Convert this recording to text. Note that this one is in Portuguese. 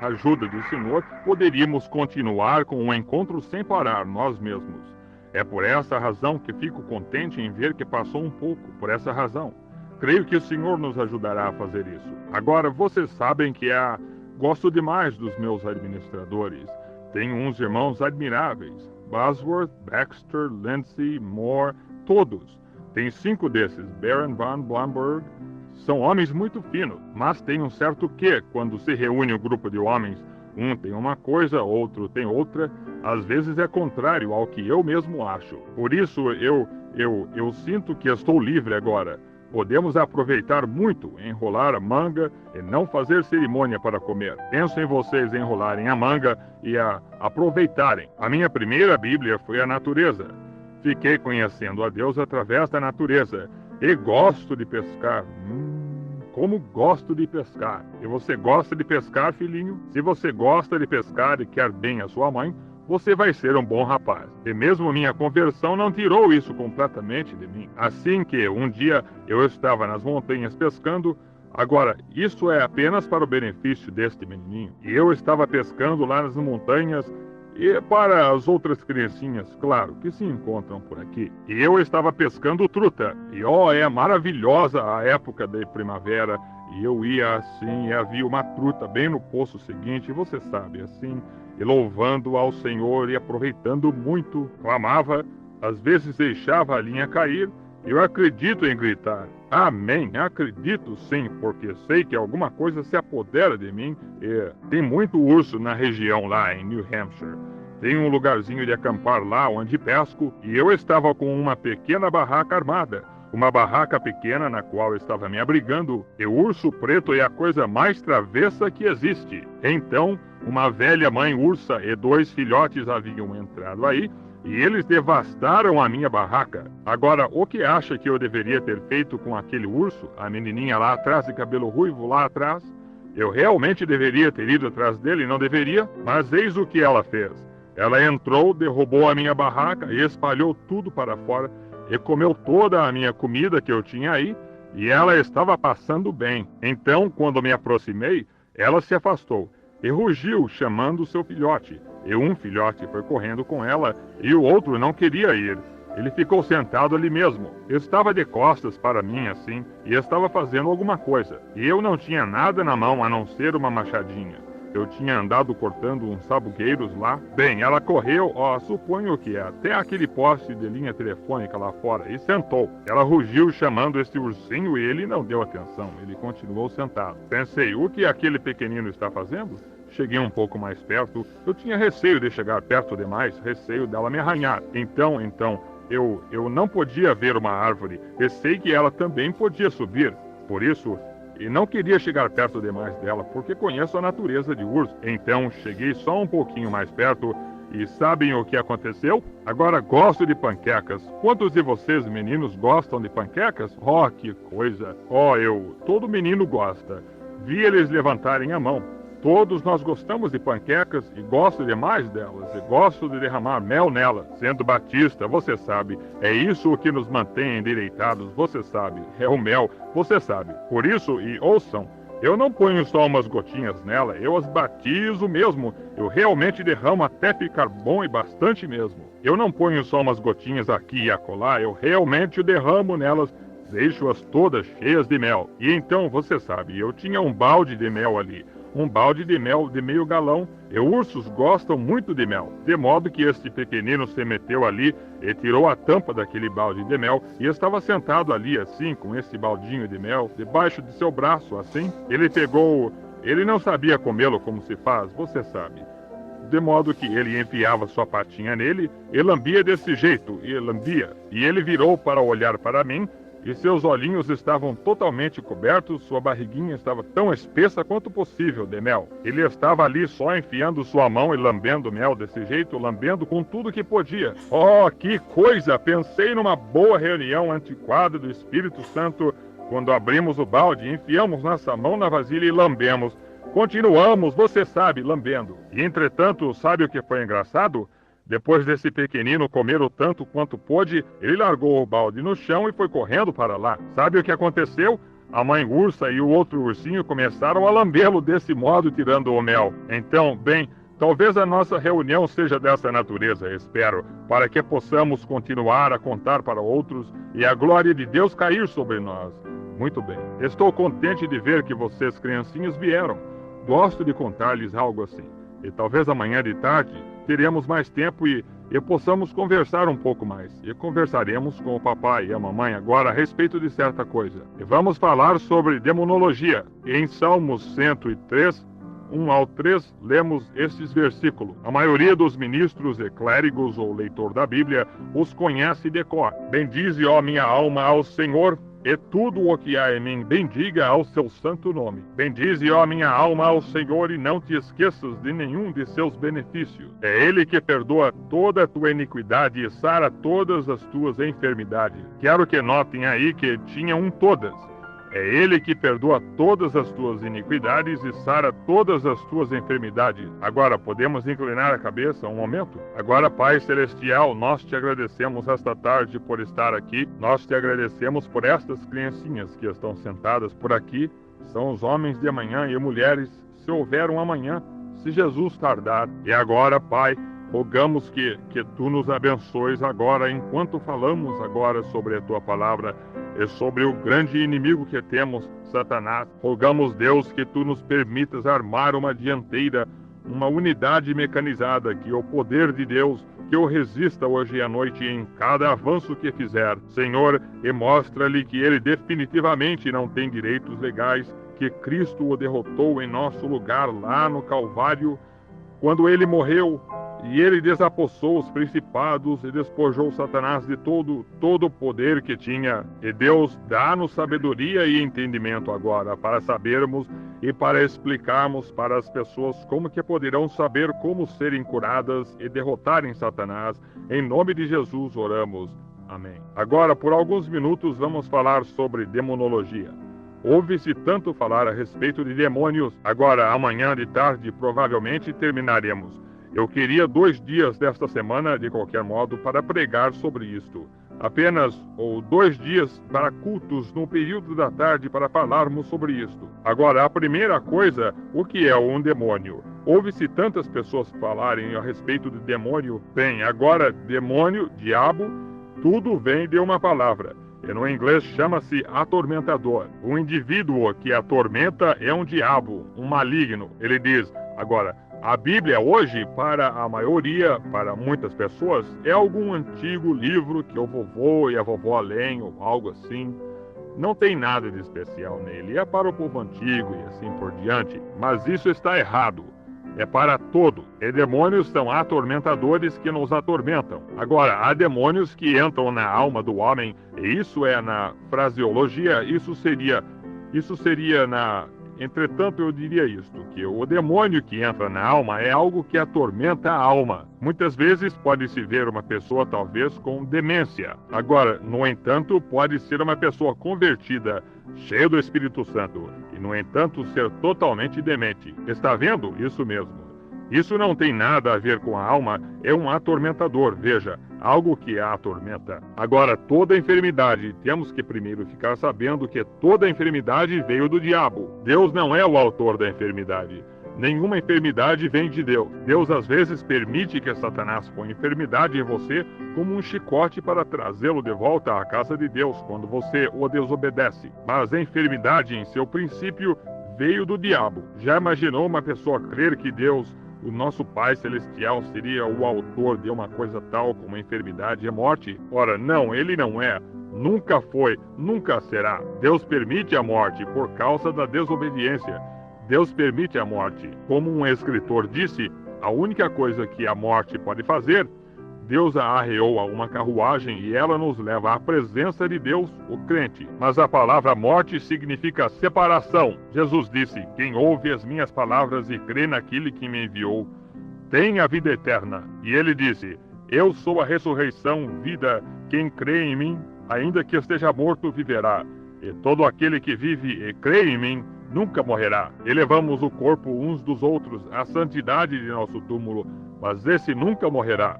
ajuda do Senhor, poderíamos continuar com o encontro sem parar nós mesmos. É por essa razão que fico contente em ver que passou um pouco, por essa razão. Creio que o Senhor nos ajudará a fazer isso. Agora, vocês sabem que gosto demais dos meus administradores. Tenho uns irmãos admiráveis. Bosworth, Baxter, Lindsay, Moore, todos. Tem 5 desses, Baron von Blomberg. São homens muito finos, mas tem um certo quê quando se reúne um grupo de homens. Um tem uma coisa, outro tem outra. Às vezes é contrário ao que eu mesmo acho. Por isso eu sinto que estou livre agora. Podemos aproveitar muito, enrolar a manga e não fazer cerimônia para comer. Penso em vocês enrolarem a manga e aproveitarem. A minha primeira Bíblia foi a natureza. Fiquei conhecendo a Deus através da natureza. E gosto de pescar. Como gosto de pescar. E você gosta de pescar, filhinho? Se você gosta de pescar e quer bem a sua mãe, você vai ser um bom rapaz. E mesmo minha conversão não tirou isso completamente de mim. Assim que um dia eu estava nas montanhas pescando. Agora, isso é apenas para o benefício deste menininho. E eu estava pescando lá nas montanhas e para as outras criancinhas, claro, que se encontram por aqui. E eu estava pescando truta. E é maravilhosa a época da primavera. E eu ia assim, e havia uma truta bem no poço seguinte, você sabe, assim, e louvando ao Senhor e aproveitando muito. Clamava, às vezes deixava a linha cair. Eu acredito em gritar. Amém, acredito sim, porque sei que alguma coisa se apodera de mim. Tem muito urso na região lá em New Hampshire. Tem um lugarzinho de acampar lá onde pesco, e eu estava com uma pequena barraca armada. Uma barraca pequena na qual estava me abrigando, e o urso preto é a coisa mais travessa que existe. Então, uma velha mãe ursa e 2 filhotes haviam entrado aí, e eles devastaram a minha barraca. Agora, o que acha que eu deveria ter feito com aquele urso? A menininha lá atrás, de cabelo ruivo lá atrás? Eu realmente deveria ter ido atrás dele, não deveria? Mas eis o que ela fez. Ela entrou, derrubou a minha barraca e espalhou tudo para fora e comeu toda a minha comida que eu tinha aí, e ela estava passando bem. Então, quando me aproximei, ela se afastou e rugiu, chamando seu filhote. E um filhote foi correndo com ela, e o outro não queria ir. Ele ficou sentado ali mesmo. Estava de costas para mim, assim, e estava fazendo alguma coisa. E eu não tinha nada na mão a não ser uma machadinha. Eu tinha andado cortando uns sabugueiros lá. Bem, ela correu, suponho que até aquele poste de linha telefônica lá fora, e sentou. Ela rugiu chamando esse ursinho e ele não deu atenção. Ele continuou sentado. Pensei, o que aquele pequenino está fazendo? Cheguei um pouco mais perto. Eu tinha receio de chegar perto demais, receio dela me arranhar. Então, eu não podia ver uma árvore. E sei que ela também podia subir. Por isso, e não queria chegar perto demais dela, porque conheço a natureza de urso. Então, cheguei só um pouquinho mais perto. E sabem o que aconteceu? Agora gosto de panquecas. Quantos de vocês, meninos, gostam de panquecas? Que coisa! Todo menino gosta. Vi eles levantarem a mão. Todos nós gostamos de panquecas e gosto demais delas, e gosto de derramar mel nelas. Sendo batista, você sabe, é isso o que nos mantém endireitados, você sabe, é o mel, você sabe. Por isso, e ouçam, eu não ponho só umas gotinhas nela, eu as batizo mesmo, eu realmente derramo até ficar bom e bastante mesmo. Eu não ponho só umas gotinhas aqui e acolá, eu realmente derramo nelas, deixo-as todas cheias de mel. E então, você sabe, eu tinha um balde de mel ali. Um balde de mel de meio galão, e ursos gostam muito de mel, de modo que este pequenino se meteu ali e tirou a tampa daquele balde de mel e estava sentado ali assim, com esse baldinho de mel, debaixo de seu braço, assim. Ele não sabia comê-lo como se faz, você sabe. De modo que ele enfiava sua patinha nele e lambia desse jeito, e lambia. E ele virou para olhar para mim, e seus olhinhos estavam totalmente cobertos, sua barriguinha estava tão espessa quanto possível de mel. Ele estava ali só enfiando sua mão e lambendo mel desse jeito, lambendo com tudo que podia. Que coisa! Pensei numa boa reunião antiquada do Espírito Santo, quando abrimos o balde, enfiamos nossa mão na vasilha e lambemos. Continuamos, você sabe, lambendo. E entretanto, sabe o que foi engraçado? Depois desse pequenino comer o tanto quanto pôde, ele largou o balde no chão e foi correndo para lá. Sabe o que aconteceu? A mãe ursa e o outro ursinho começaram a lambê-lo desse modo, tirando o mel. Então, bem, talvez a nossa reunião seja dessa natureza, espero, para que possamos continuar a contar para outros e a glória de Deus cair sobre nós. Muito bem. Estou contente de ver que vocês, criancinhas, vieram. Gosto de contar-lhes algo assim. E talvez amanhã de tarde teremos mais tempo e possamos conversar um pouco mais. E conversaremos com o papai e a mamãe agora a respeito de certa coisa. E vamos falar sobre demonologia. E em Salmos 103, 1 ao 3, lemos estes versículos. A maioria dos ministros e clérigos ou leitor da Bíblia os conhece de cor. Bendize, ó minha alma, ao Senhor, e tudo o que há em mim, bendiga ao seu santo nome. Bendize, ó minha alma, ao Senhor, e não te esqueças de nenhum de seus benefícios. É Ele que perdoa toda a tua iniquidade e sara todas as tuas enfermidades. Quero que notem aí que tinha um todas. É Ele que perdoa todas as tuas iniquidades e sara todas as tuas enfermidades. Agora, podemos inclinar a cabeça um momento? Agora, Pai Celestial, nós te agradecemos esta tarde por estar aqui. Nós te agradecemos por estas criancinhas que estão sentadas por aqui. São os homens de amanhã e mulheres, se houver um amanhã, se Jesus tardar. E agora, Pai, rogamos que Tu nos abençoes agora, enquanto falamos agora sobre a Tua palavra e sobre o grande inimigo que temos, Satanás. Rogamos, Deus, que Tu nos permitas armar uma dianteira, uma unidade mecanizada, que o poder de Deus, que o resista hoje à noite em cada avanço que fizer. Senhor, e mostra-lhe que ele definitivamente não tem direitos legais, que Cristo o derrotou em nosso lugar lá no Calvário, quando ele morreu, e ele desapossou os principados e despojou Satanás de todo o poder que tinha. E Deus dá-nos sabedoria e entendimento agora para sabermos e para explicarmos para as pessoas como que poderão saber como serem curadas e derrotarem Satanás. Em nome de Jesus oramos. Amém. Agora, por alguns minutos, vamos falar sobre demonologia. Ouve-se tanto falar a respeito de demônios. Agora, amanhã de tarde, provavelmente terminaremos. Eu queria 2 dias desta semana, de qualquer modo, para pregar sobre isto. Apenas 2 dias para cultos no período da tarde para falarmos sobre isto. Agora, a primeira coisa, o que é um demônio? Ouve-se tantas pessoas falarem a respeito de demônio. Bem, agora, demônio, diabo, tudo vem de uma palavra. E no inglês chama-se atormentador. O indivíduo que atormenta é um diabo, um maligno. Ele diz, agora, a Bíblia hoje, para a maioria, para muitas pessoas, é algum antigo livro que o vovô e a vovó leem ou algo assim. Não tem nada de especial nele, é para o povo antigo e assim por diante. Mas isso está errado. É para todo. E demônios são atormentadores que nos atormentam. Agora, há demônios que entram na alma do homem, e isso é na fraseologia, isso seria na... Entretanto, eu diria isto, que o demônio que entra na alma é algo que atormenta a alma. Muitas vezes pode-se ver uma pessoa talvez com demência. Agora, no entanto, pode ser uma pessoa convertida, cheia do Espírito Santo, e no entanto ser totalmente demente. Está vendo? Isso mesmo. Isso não tem nada a ver com a alma, é um atormentador, veja, algo que a atormenta. Agora, toda enfermidade, temos que primeiro ficar sabendo que toda enfermidade veio do diabo. Deus não é o autor da enfermidade. Nenhuma enfermidade vem de Deus. Deus às vezes permite que Satanás ponha enfermidade em você como um chicote para trazê-lo de volta à casa de Deus quando você o desobedece. Mas a enfermidade em seu princípio veio do diabo. Já imaginou uma pessoa crer que Deus, o nosso Pai Celestial, seria o autor de uma coisa tal como enfermidade e morte? Ora, não, ele não é. Nunca foi, nunca será. Deus permite a morte por causa da desobediência. Deus permite a morte. Como um escritor disse, a única coisa que a morte pode fazer, Deus a arreou a uma carruagem e ela nos leva à presença de Deus, o crente. Mas a palavra morte significa separação. Jesus disse, quem ouve as minhas palavras e crê naquele que me enviou, tem a vida eterna. E ele disse, eu sou a ressurreição, vida, quem crê em mim, ainda que esteja morto, viverá. E todo aquele que vive e crê em mim, nunca morrerá. Elevamos o corpo uns dos outros à santidade de nosso túmulo, mas esse nunca morrerá.